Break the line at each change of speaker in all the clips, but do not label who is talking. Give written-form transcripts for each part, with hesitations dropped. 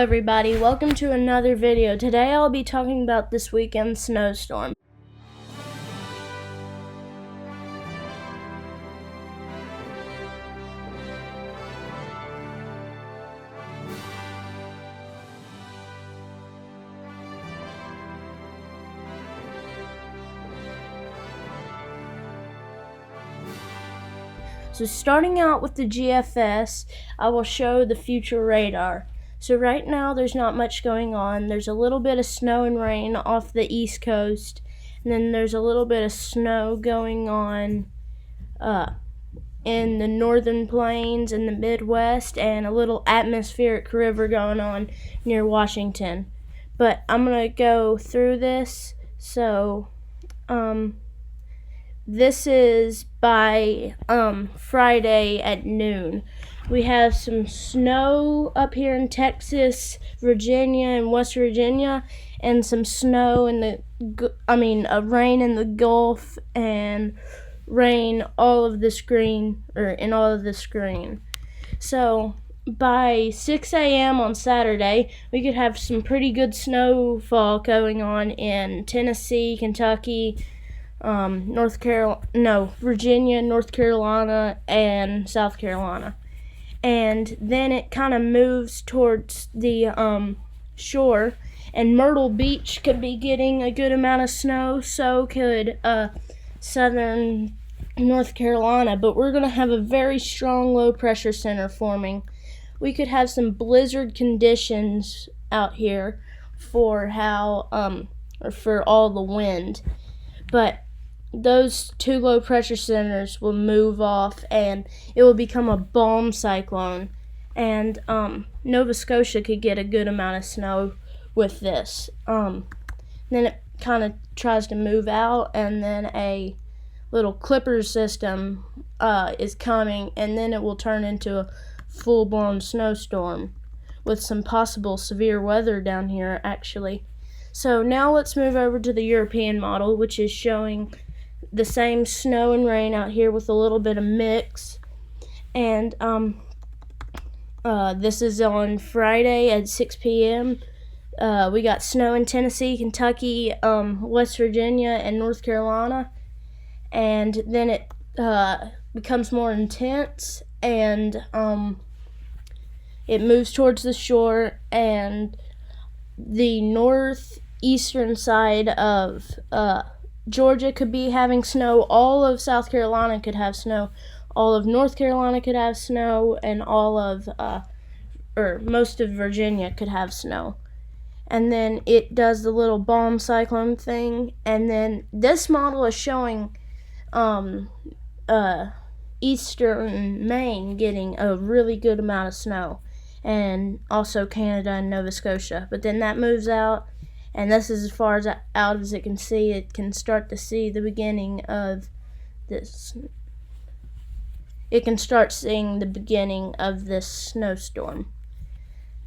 everybody, welcome to another video. Today I'll be talking about this weekend's snowstorm. So starting out with the GFS, I will show the future radar. So right now there's not much going on. There's a little bit of snow and rain off the east coast, and then there's a little bit of snow going on in the northern plains and the Midwest, and a little atmospheric river going on near Washington. But I'm going to go through this. So this is by Friday at noon. We have some snow up here in Texas, Virginia, and West Virginia, and some snow in rain in the Gulf, and rain all of this green, in all of this green. So by 6 a.m. on Saturday, we could have some pretty good snowfall going on in Tennessee, Kentucky, Virginia, North Carolina, and South Carolina. And then it kind of moves towards the shore, and Myrtle Beach could be getting a good amount of snow, so could southern North Carolina. But we're going to have a very strong low pressure center forming. We could have some blizzard conditions out here for for all the wind. But those two low pressure centers will move off, and it will become a bomb cyclone. And Nova Scotia could get a good amount of snow with this. Then it kind of tries to move out, and then a little clipper system is coming, and then it will turn into a full-blown snowstorm with some possible severe weather down here, actually. So now let's move over to the European model, which is showing the same snow and rain out here with a little bit of mix. And this is on Friday at 6 p.m. We got snow in Tennessee, Kentucky, West Virginia, and North Carolina. And then it becomes more intense, and it moves towards the shore, and the northeastern side of Georgia could be having snow. All of South Carolina could have snow. All of North Carolina could have snow, and all of most of Virginia could have snow. And then it does the little bomb cyclone thing. And then this model is showing eastern Maine getting a really good amount of snow, and also Canada and Nova Scotia. But then that moves out, and this is as far out as it can see. It can start to see the beginning of this. It can start seeing the beginning of this snowstorm.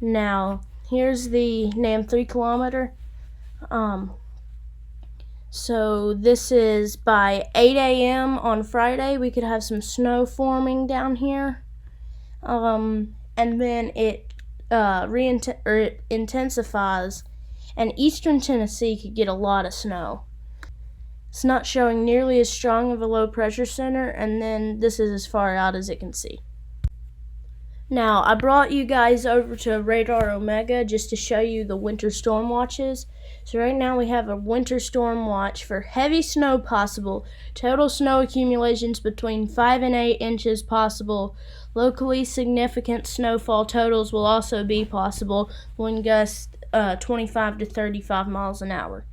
Now, here's the NAM 3 kilometer. So this is by 8 a.m. on Friday. We could have some snow forming down here. And then it intensifies, and eastern Tennessee could get a lot of snow. It's not showing nearly as strong of a low pressure center, and then this is as far out as it can see. Now, I brought you guys over to Radar Omega just to show you the winter storm watches. So right now we have a winter storm watch for heavy snow possible, total snow accumulations between 5 and 8 inches possible. Locally significant snowfall totals will also be possible, wind gusts 25 to 35 miles an hour.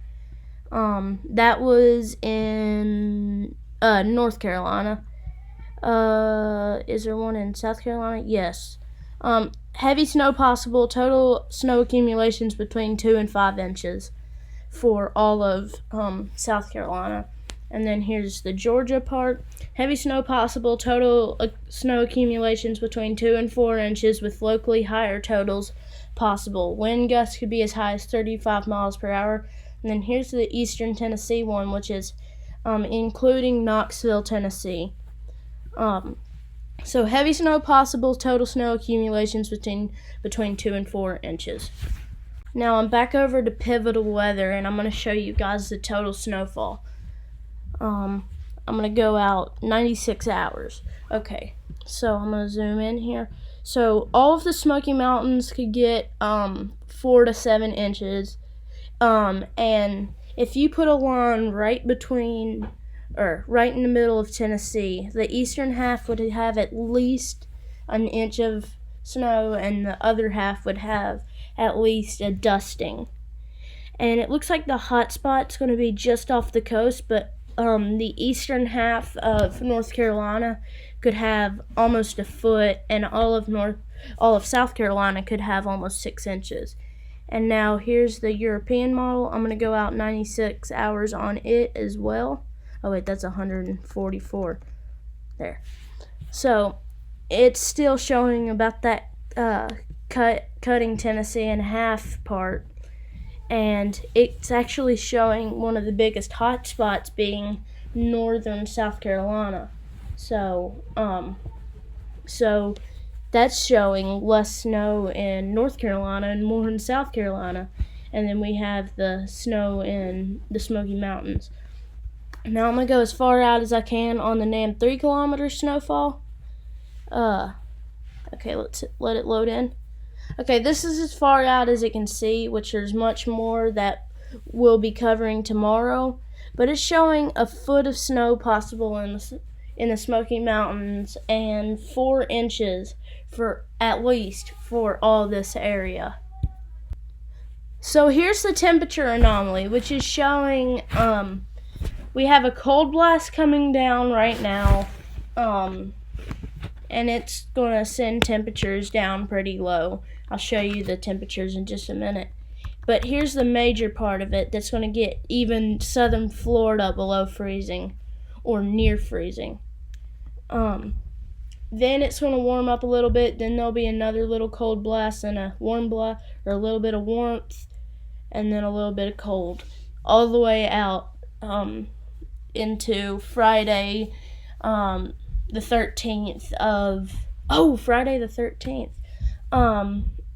That was in North Carolina. Is there one in South Carolina? Yes. Heavy snow possible, total snow accumulations between 2 and 5 inches for all of South Carolina. And then here's the Georgia part. Heavy snow possible, total snow accumulations between 2 and 4 inches with locally higher totals possible. Wind gusts could be as high as 35 miles per hour. And then here's the eastern Tennessee one, which is including Knoxville, Tennessee. So heavy snow possible, total snow accumulations between 2 and 4 inches. Now I'm back over to pivotal weather, and I'm going to show you guys the total snowfall. I'm going to go out 96 hours. Okay, so I'm going to zoom in here. So all of the Smoky Mountains could get 4 to 7 inches. And if you put a line right between, or right in the middle of Tennessee, the eastern half would have at least an inch of snow, and the other half would have at least a dusting. And it looks like the hot spot's going to be just off the coast, but the eastern half of North Carolina could have almost a foot, and all of South Carolina could have almost 6 inches. And now here's the European model. I'm going to go out 96 hours on it as well. Oh wait, that's 144. There. So it's still showing about that cutting Tennessee in half part. And it's actually showing one of the biggest hot spots being northern South Carolina. So that's showing less snow in North Carolina and more in South Carolina. And then we have the snow in the Smoky Mountains. Now I'm going to go as far out as I can on the NAM 3-kilometer snowfall. Okay, let's let it load in. Okay, this is as far out as it can see, which there's much more that we'll be covering tomorrow. But it's showing a foot of snow possible in the Smoky Mountains and 4 inches for at least for all this area. So here's the temperature anomaly, which is showing we have a cold blast coming down right now, and it's going to send temperatures down pretty low. I'll show you the temperatures in just a minute. But here's the major part of it that's going to get even southern Florida below freezing or near freezing. Then it's going to warm up a little bit. Then there'll be another little cold blast and a warm blast, or a little bit of warmth, and then a little bit of cold, all the way out into Friday, the 13th of Friday the 13th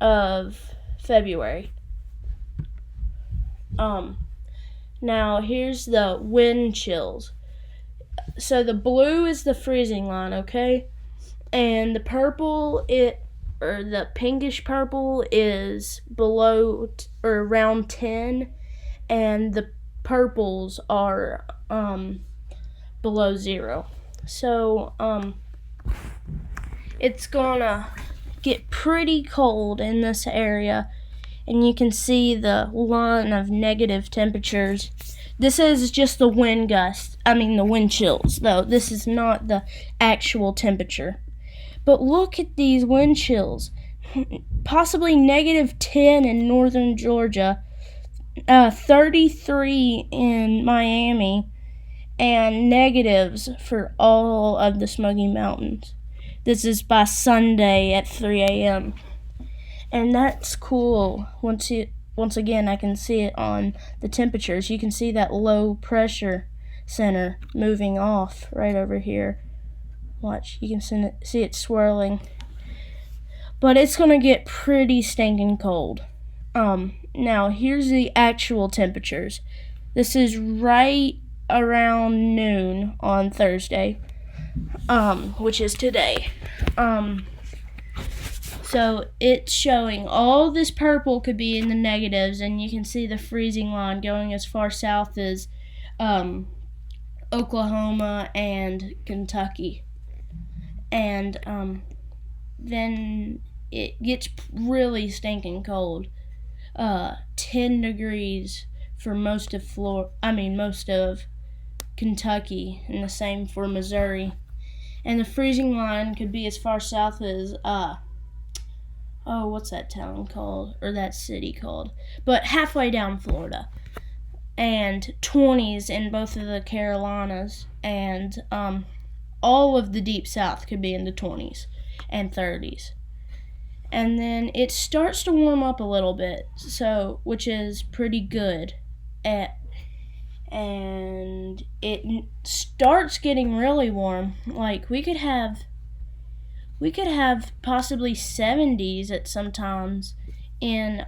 of February. Now here's the wind chills. So the blue is the freezing line, okay? And the purple, or the pinkish purple, is below or around 10, and the purples are below 0. So it's gonna get pretty cold in this area, and you can see the line of negative temperatures. This is just the wind the wind chills, though. This is not the actual temperature. But look at these wind chills. Possibly -10 in northern Georgia, 33 in Miami, and negatives for all of the Smoky Mountains. This is by Sunday at 3 a.m. And that's cool. Once again, I can see it on the temperatures. You can see that low pressure center moving off right over here. Watch, you can see it swirling. But it's going to get pretty stinking cold. Now, here's the actual temperatures. This is right around noon on Thursday, which is today. So it's showing all this purple could be in the negatives, and you can see the freezing line going as far south as Oklahoma and Kentucky. And then it gets really stinking cold. 10 degrees for most of Kentucky, and the same for Missouri. And the freezing line could be as far south as what's that town called, or that city called? But halfway down Florida. And 20s in both of the Carolinas, and all of the deep south could be in the 20s and 30s. And then it starts to warm up a little bit, which is pretty good. And it starts getting really warm. Like, we could have we could have possibly 70s at some times in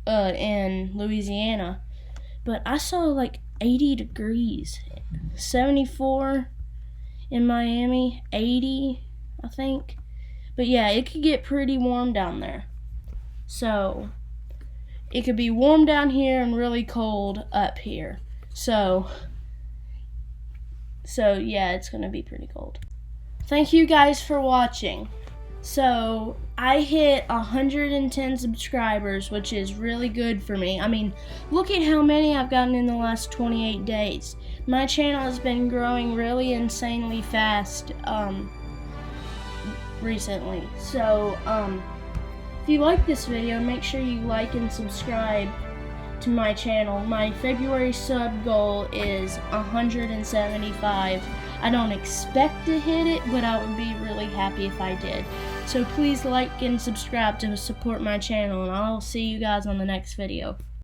Louisiana. But I saw like 80 degrees, 74 in Miami, 80, I think. But yeah, it could get pretty warm down there. So it could be warm down here and really cold up here. So yeah, it's gonna be pretty cold. Thank you guys for watching. So I hit 110 subscribers, which is really good for me. I mean, look at how many I've gotten in the last 28 days. My channel has been growing really insanely fast recently. So if you like this video, make sure you like and subscribe to my channel. My February sub goal is 175. I don't expect to hit it, but I would be really happy if I did. So please like and subscribe to support my channel, and I'll see you guys on the next video.